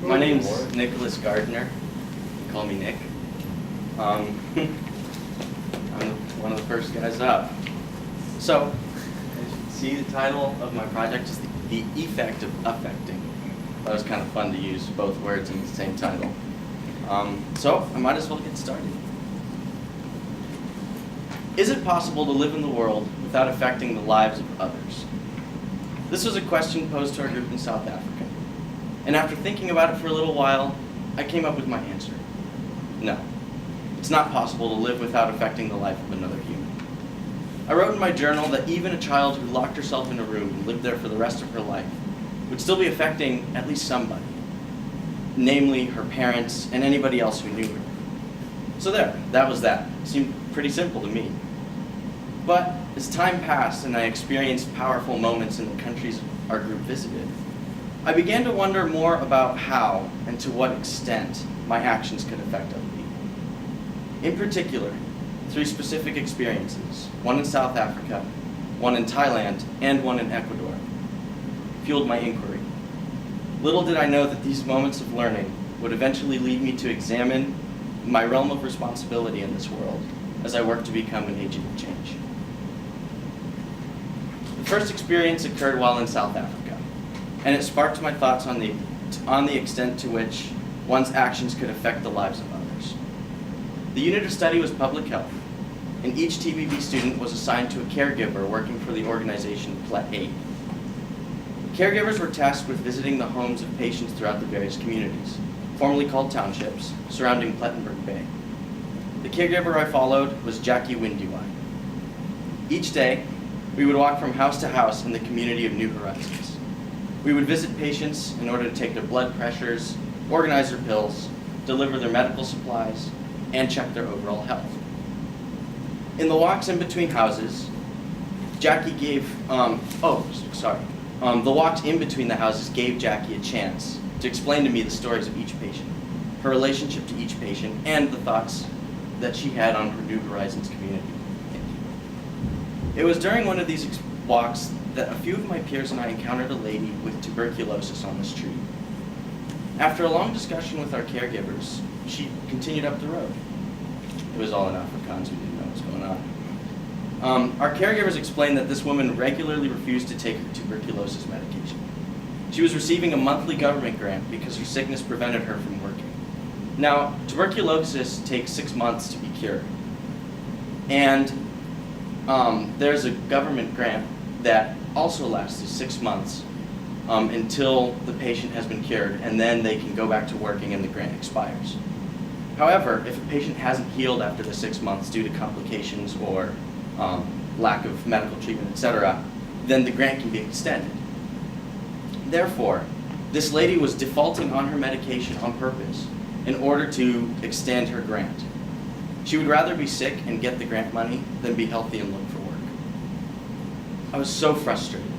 My name's Nicholas Gardiner. You can call me Nick. I'm one of the first guys up. So, as you can see, the title of my project is The Effect of Affecting. That was kind of fun to use both words in the same title. So, I might as well get started. Is it possible to live in the world without affecting the lives of others? This was a question posed to our group in South Africa. And after thinking about it for a little while, I came up with my answer. No, it's not possible to live without affecting the life of another human. I wrote in my journal that even a child who locked herself in a room and lived there for the rest of her life would still be affecting at least somebody, namely her parents and anybody else who knew her. So there, that was that. It seemed pretty simple to me. But as time passed and I experienced powerful moments in the countries our group visited, I began to wonder more about how and to what extent my actions could affect other people. In particular, 3 specific experiences, one in South Africa, one in Thailand, and one in Ecuador, fueled my inquiry. Little did I know that these moments of learning would eventually lead me to examine my realm of responsibility in this world as I work to become an agent of change. The first experience occurred while in South Africa, and it sparked my thoughts on the extent to which one's actions could affect the lives of others. The unit of study was public health, and each TBB student was assigned to a caregiver working for the organization Plet Aid. Caregivers were tasked with visiting the homes of patients throughout the various communities, formerly called townships, surrounding Plettenberg Bay. The caregiver I followed was Jackie Windiwai. Each day, we would walk from house to house in the community of New Horizons. We would visit patients in order to take their blood pressures, organize their pills, deliver their medical supplies, and check their overall health. In the walks in between houses, Jackie gave, the walks in between the houses gave Jackie a chance to explain to me the stories of each patient, her relationship to each patient, and the thoughts that she had on her New Horizons community. It was during one of these walks that a few of my peers and I encountered a lady with tuberculosis on the street. After a long discussion with our caregivers, she continued up the road. It was all in Afrikaans, we didn't know what was going on. Our caregivers explained that this woman regularly refused to take her tuberculosis medication. She was receiving a monthly government grant because her sickness prevented her from working. Now, tuberculosis takes 6 months to be cured. And there's a government grant that also lasts 6 months until the patient has been cured, and then they can go back to working and the grant expires. However, if a patient hasn't healed after the 6 months due to complications or lack of medical treatment, etc., then the grant can be extended. Therefore, this lady was defaulting on her medication on purpose in order to extend her grant. She would rather be sick and get the grant money than be healthy and look for work. I was so frustrated.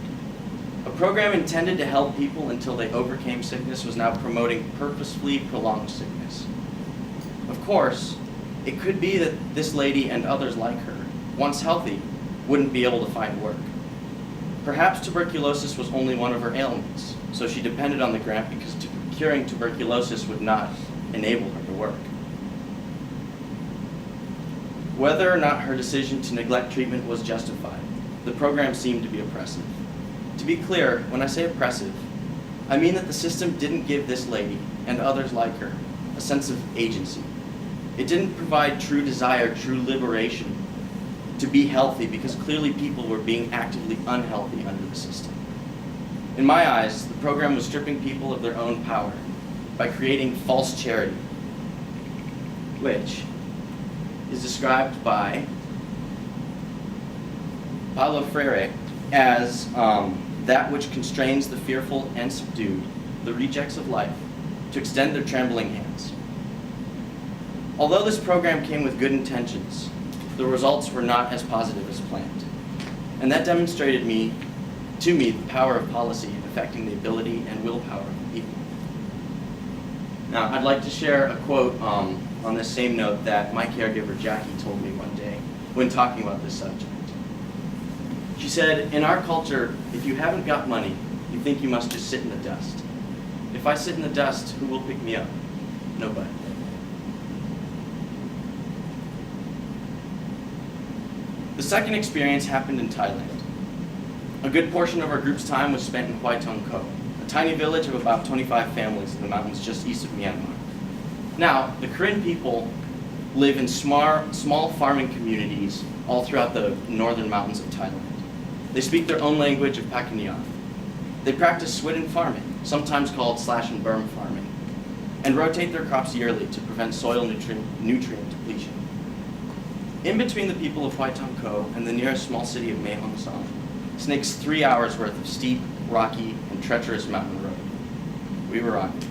A program intended to help people until they overcame sickness was now promoting purposefully prolonged sickness. Of course, it could be that this lady and others like her, once healthy, wouldn't be able to find work. Perhaps tuberculosis was only one of her ailments, so she depended on the grant because curing tuberculosis would not enable her to work. Whether or not her decision to neglect treatment was justified, the program seemed to be oppressive. To be clear, when I say oppressive, I mean that the system didn't give this lady, and others like her, a sense of agency. It didn't provide true desire, true liberation to be healthy, because clearly people were being actively unhealthy under the system. In my eyes, the program was stripping people of their own power by creating false charity, which is described by Paulo Freire as that which constrains the fearful and subdued, the rejects of life, to extend their trembling hands. Although this program came with good intentions, the results were not as positive as planned. And that demonstrated to me the power of policy in affecting the ability and willpower of the people. Now, I'd like to share a quote on this same note that my caregiver Jackie told me one day when talking about this subject. She said, "In our culture, if you haven't got money, you think you must just sit in the dust. If I sit in the dust, who will pick me up? Nobody. The second experience happened in Thailand. A good portion of our group's time was spent in Hoi Tong Ko, a tiny village of about 25 families in the mountains just east of Myanmar. Now, the Karen people live in small farming communities all throughout the northern mountains of Thailand. They speak their own language of Pakhaniath. They practice swidden farming, sometimes called slash and burn farming, and rotate their crops yearly to prevent soil nutrient depletion. In between the people of Hoi Tong Ko and the nearest small city of Mae Hong Son, snakes 3 hours worth of steep, rocky, and treacherous mountain road. We were on it.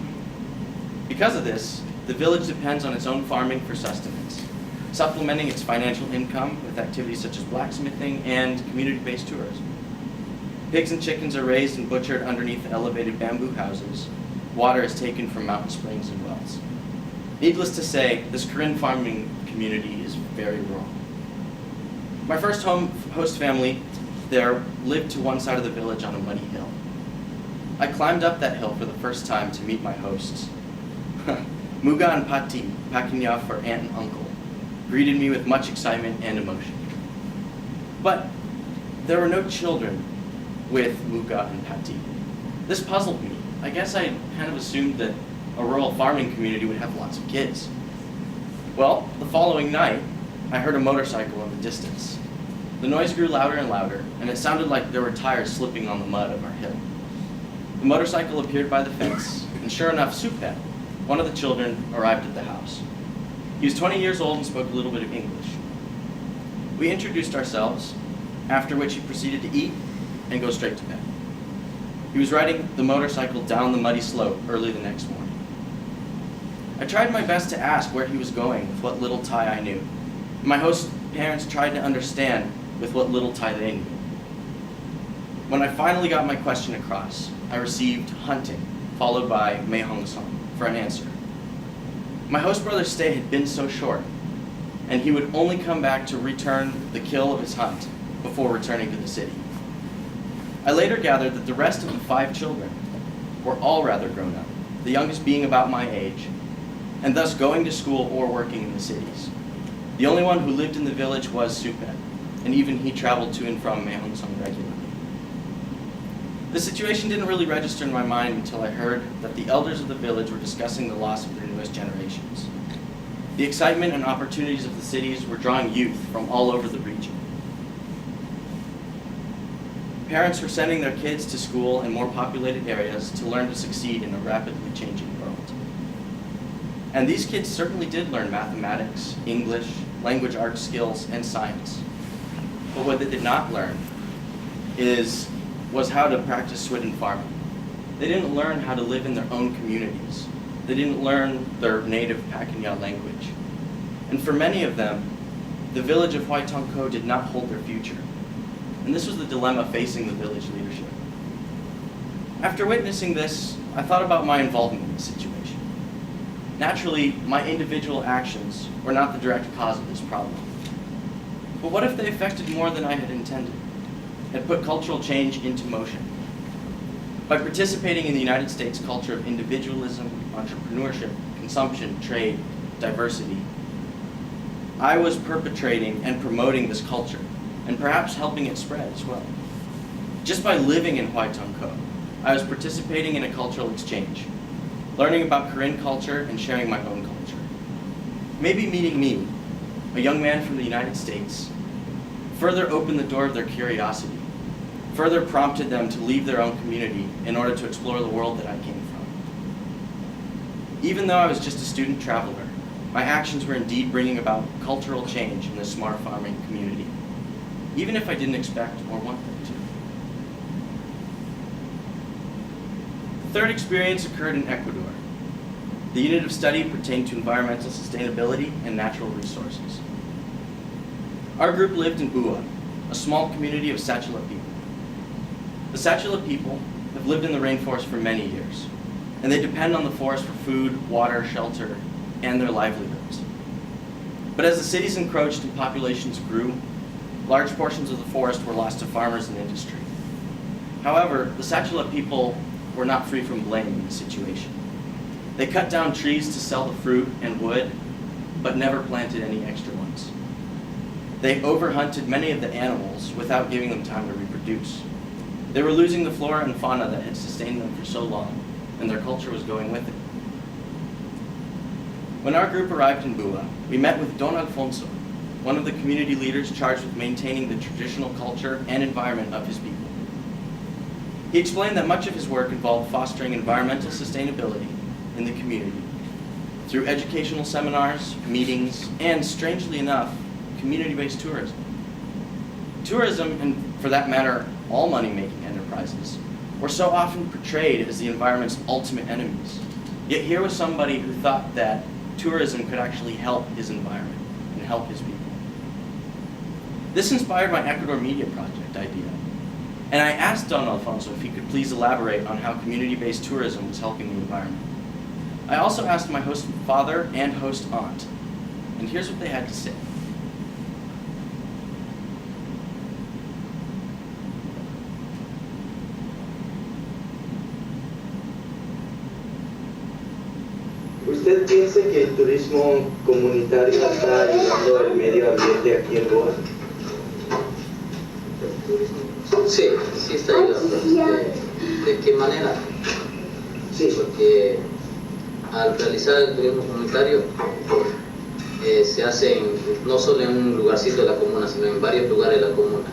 Because of this, the village depends on its own farming for sustenance, supplementing its financial income with activities such as blacksmithing and community-based tourism. Pigs and chickens are raised and butchered underneath the elevated bamboo houses. Water is taken from mountain springs and wells. Needless to say, this Karen farming community is very rural. My first host family there lived to one side of the village on a muddy hill. I climbed up that hill for the first time to meet my hosts. Muga and Pati, Pakhaniath for aunt and uncle, greeted me with much excitement and emotion. But there were no children with Muga and Pati. This puzzled me. I guess I kind of assumed that a rural farming community would have lots of kids. Well, the following night, I heard a motorcycle in the distance. The noise grew louder and louder, and it sounded like there were tires slipping on the mud of our hill. The motorcycle appeared by the fence, and sure enough, Supet, one of the children, arrived at the house. He was 20 years old and spoke a little bit of English. We introduced ourselves, after which he proceeded to eat and go straight to bed. He was riding the motorcycle down the muddy slope early the next morning. I tried my best to ask where he was going with what little Thai I knew. My host parents tried to understand with what little Thai they knew. When I finally got my question across, I received hunting, followed by Mae Hong Son for an answer. My host brother's stay had been so short, and he would only come back to return the kill of his hunt before returning to the city. I later gathered that the rest of the 5 children were all rather grown up, the youngest being about my age, and thus going to school or working in the cities. The only one who lived in the village was Supet, and even he traveled to and from Mae Hong Son regularly. The situation didn't really register in my mind until I heard that the elders of the village were discussing the loss of their newest generations. The excitement and opportunities of the cities were drawing youth from all over the region. Parents were sending their kids to school in more populated areas to learn to succeed in a rapidly changing world. And these kids certainly did learn mathematics, English, language arts skills, and science. But what they did not learn was how to practice swidden farming. They didn't learn how to live in their own communities. They didn't learn their native Pakhaniath language. And for many of them, the village of Hoi Tong Ko did not hold their future. And this was the dilemma facing the village leadership. After witnessing this, I thought about my involvement in the situation. Naturally, my individual actions were not the direct cause of this problem. But what if they affected more than I had intended, had put cultural change into motion? By participating in the United States culture of individualism, entrepreneurship, consumption, trade, diversity, I was perpetrating and promoting this culture, and perhaps helping it spread as well. Just by living in Hoi Tong Ko, I was participating in a cultural exchange, learning about Karen culture and sharing my own culture. Maybe meeting me, a young man from the United States, further opened the door of their curiosity, further prompted them to leave their own community in order to explore the world that I came from. Even though I was just a student traveler, my actions were indeed bringing about cultural change in the smart farming community, even if I didn't expect or want them to. The third experience occurred in Ecuador. The unit of study pertained to environmental sustainability and natural resources. Our group lived in Ua, a small community of Sachela people. The Sachela people have lived in the rainforest for many years, and they depend on the forest for food, water, shelter, and their livelihoods. But as the cities encroached and populations grew, large portions of the forest were lost to farmers and industry. However, the Sachela people were not free from blame in the situation. They cut down trees to sell the fruit and wood, but never planted any extra ones. They overhunted many of the animals without giving them time to reproduce. They were losing the flora and fauna that had sustained them for so long, and their culture was going with it. When our group arrived in Bua, we met with Don Alfonso, one of the community leaders charged with maintaining the traditional culture and environment of his people. He explained that much of his work involved fostering environmental sustainability in the community through educational seminars, meetings, and, strangely enough, community-based tourism. Tourism, and for that matter, all money-making enterprises, were so often portrayed as the environment's ultimate enemies. Yet here was somebody who thought that tourism could actually help his environment and help his people. This inspired my Ecuador Media Project idea, and I asked Don Alfonso if he could please elaborate on how community-based tourism was helping the environment. I also asked my host father and host aunt, and here's what they had to say. ¿Usted piensa que el turismo comunitario está ayudando al medio ambiente aquí en Goa? Sí, sí está ayudando. ¿De qué manera? Sí. Porque al realizar el turismo comunitario se hace no solo en un lugarcito de la comuna, sino en varios lugares de la comuna.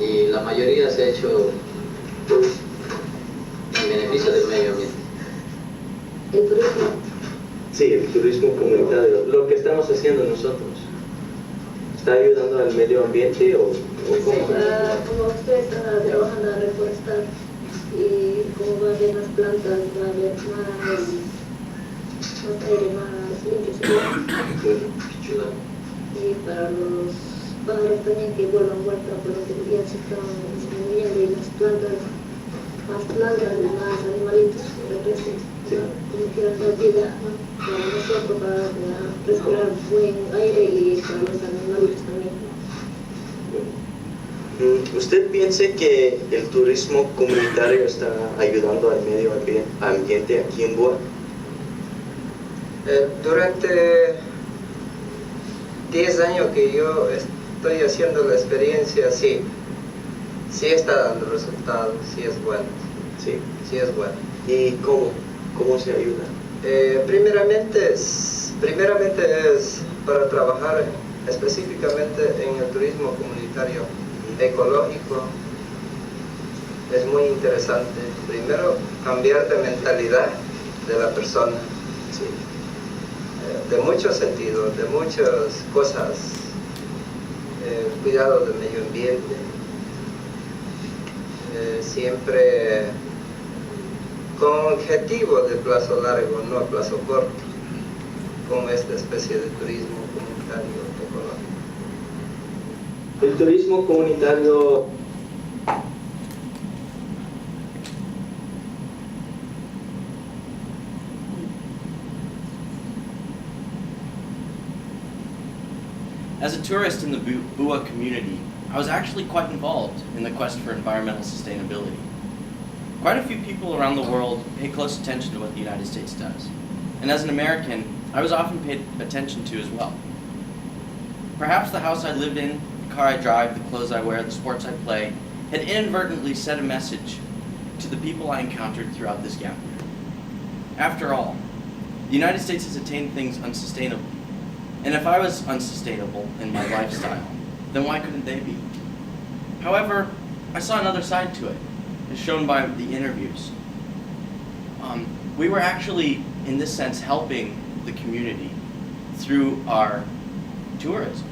Y la mayoría se ha hecho en beneficio del medio ambiente. El turismo. Sí, el turismo comunitario. Lo que estamos haciendo nosotros. ¿Está ayudando al medio ambiente o cómo? Como usted está trabajando a reforestar y como va a haber más plantas, va a haber más aire más limpio. Y para los pájaros también que vuelvan vuelta, porque ya se están disminuyendo y las plantas, más animalitos representan. Sí. Como quieran dar vida para nosotros, para respirar buen aire y para los animales también. ¿Usted piensa que el turismo comunitario está ayudando al medio ambiente aquí en Goa? Durante 10 años que yo estoy haciendo la experiencia, sí está dando resultados, sí es bueno. Sí. Sí es bueno. ¿Y cómo se ayuda? Primeramente es para trabajar específicamente en el turismo comunitario ecológico. Es muy interesante. Primero, cambiar de mentalidad de la persona. Sí. De muchos sentidos, de muchas cosas. Cuidado del medio ambiente. Siempre con objetivo de plazo largo, no a plazo corto, como esta especie de turismo comunitario ecológico. El turismo comunitario As a tourist in the Bua community, I was actually quite involved in the quest for environmental sustainability. Quite a few people around the world pay close attention to what the United States does, and as an American, I was often paid attention to as well. Perhaps the house I lived in, the car I drive, the clothes I wear, the sports I play, had inadvertently sent a message to the people I encountered throughout this gap year. After all, the United States has attained things unsustainably, and if I was unsustainable in my lifestyle, then why couldn't they be? However, I saw another side to it, as shown by the interviews. We were actually, in this sense, helping the community through our tourism.